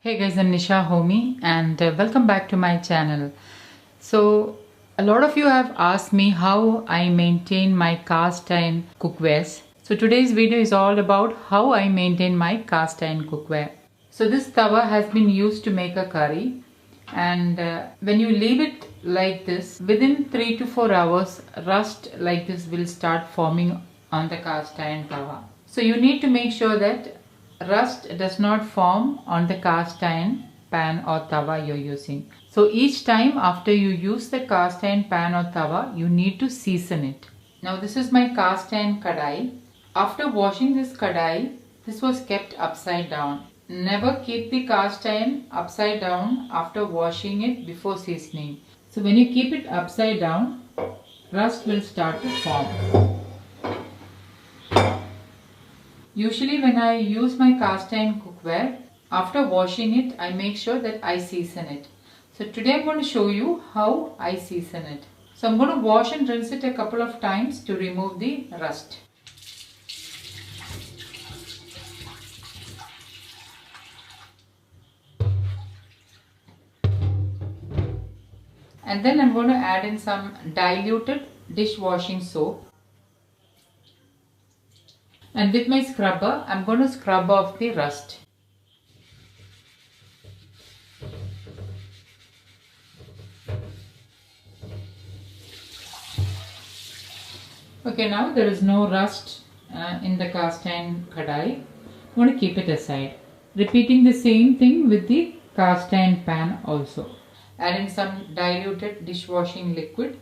Hey guys, I'm Nisha Homi and welcome back to my channel. So a lot of you have asked me how I maintain my cast iron cookwares. So today's video is all about how I maintain my cast iron cookware. So this tawa has been used to make a curry, and when you leave it like this, within 3 to 4 hours rust like this will start forming on the cast iron tawa. So you need to make sure that rust does not form on the cast iron pan or tawa you're using. So each time after you use the cast iron pan or tawa, you need to season it. Now this is my cast iron kadai. After washing this kadai, this was kept upside down. Never keep the cast iron upside down after washing it before seasoning. So when you keep it upside down, rust will start to form. Usually when I use my cast iron cookware, after washing it, I make sure that I season it. So today I'm going to show you how I season it. So I'm going to wash and rinse it a couple of times to remove the rust. And then I'm going to add in some diluted dishwashing soap. And with my scrubber, I'm going to scrub off the rust. Okay, now there is no rust in the cast iron kadai. I'm going to keep it aside. Repeating the same thing with the cast iron pan also. Add in some diluted dishwashing liquid,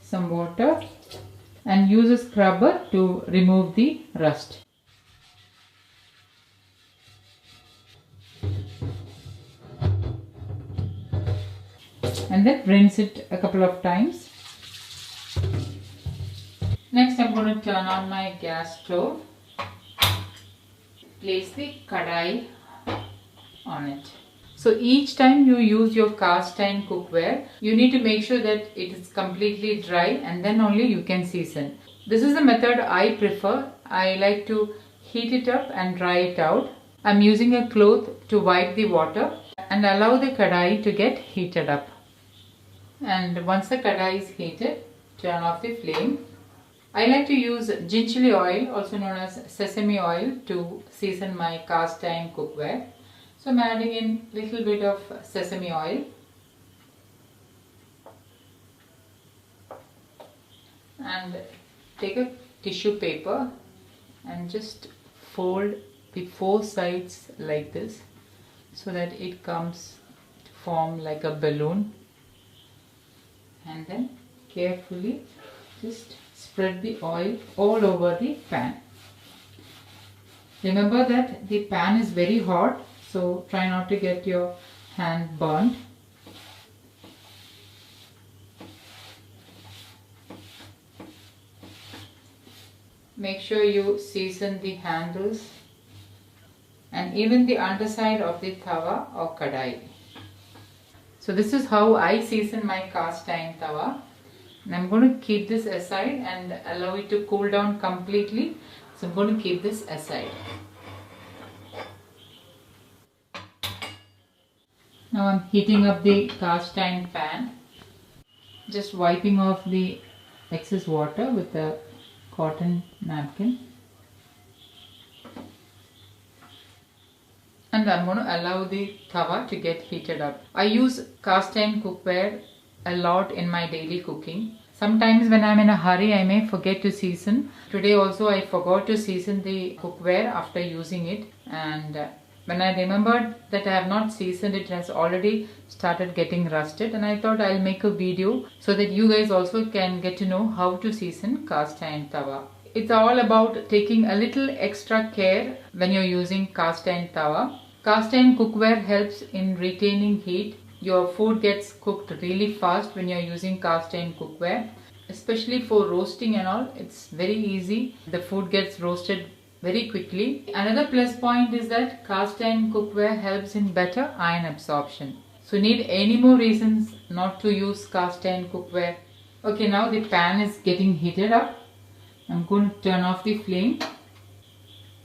some water, and use a scrubber to remove the rust. And then rinse it a couple of times. Next I'm going to turn on my gas stove. Place the kadai on it. So each time you use your cast iron cookware, you need to make sure that it is completely dry and then only you can season. This is the method I prefer. I like to heat it up and dry it out. I'm using a cloth to wipe the water and allow the kadai to get heated up. And once the kadai is heated, turn off the flame. I like to use gingerly oil, also known as sesame oil, to season my cast iron cookware. So I'm adding in little bit of sesame oil and take a tissue paper and just fold the 4 sides like this so that it comes to form like a balloon, and then carefully just spread the oil all over the pan. Remember that the pan is very hot, so try not to get your hand burnt. Make sure you season the handles and even the underside of the tawa or kadai. So this is how I season my cast iron tawa. And I'm going to keep this aside and allow it to cool down completely. So I'm going to keep this aside. Now I'm heating up the cast iron pan. Just wiping off the excess water with a cotton napkin. And I'm going to allow the tawa to get heated up. I use cast iron cookware a lot in my daily cooking. Sometimes when I'm in a hurry, I may forget to season. Today also I forgot to season the cookware after using it, and when I remembered that I have not seasoned it, it has already started getting rusted, and I thought I'll make a video so that you guys also can get to know how to season cast iron tawa. It's all about taking a little extra care when you're using cast iron tawa. Cast iron cookware helps in retaining heat. Your food gets cooked really fast when you're using cast iron cookware. Especially for roasting and all, it's very easy. The food gets roasted very quickly. Another plus point is that cast iron cookware helps in better iron absorption. So need any more reasons not to use cast iron cookware? Okay, now the pan is getting heated up. I'm going to turn off the flame,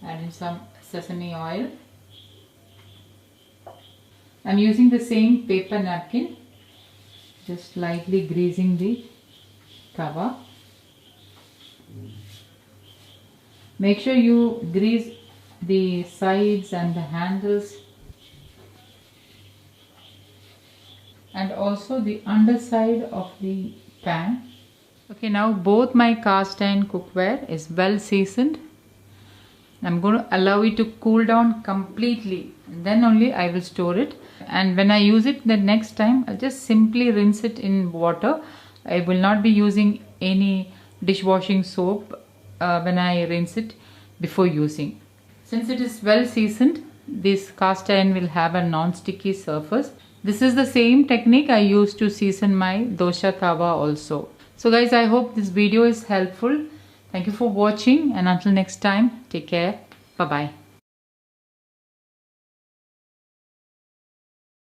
add in some sesame oil I'm using the same paper napkin, just lightly greasing the tawa. Make sure you grease the sides and the handles and also the underside of the pan. Okay, now both my cast iron cookware is well seasoned. I'm going to allow it to cool down completely, and then only I will store it. And when I use it the next time, I'll just simply rinse it in water. I will not be using any dishwashing soap when I rinse it before using. Since it is well seasoned, this cast iron will have a non-sticky surface. This is the same technique I use to season my dosha tawa also. So guys, I hope this video is helpful. Thank you for watching, and until next time, take care. Bye-bye.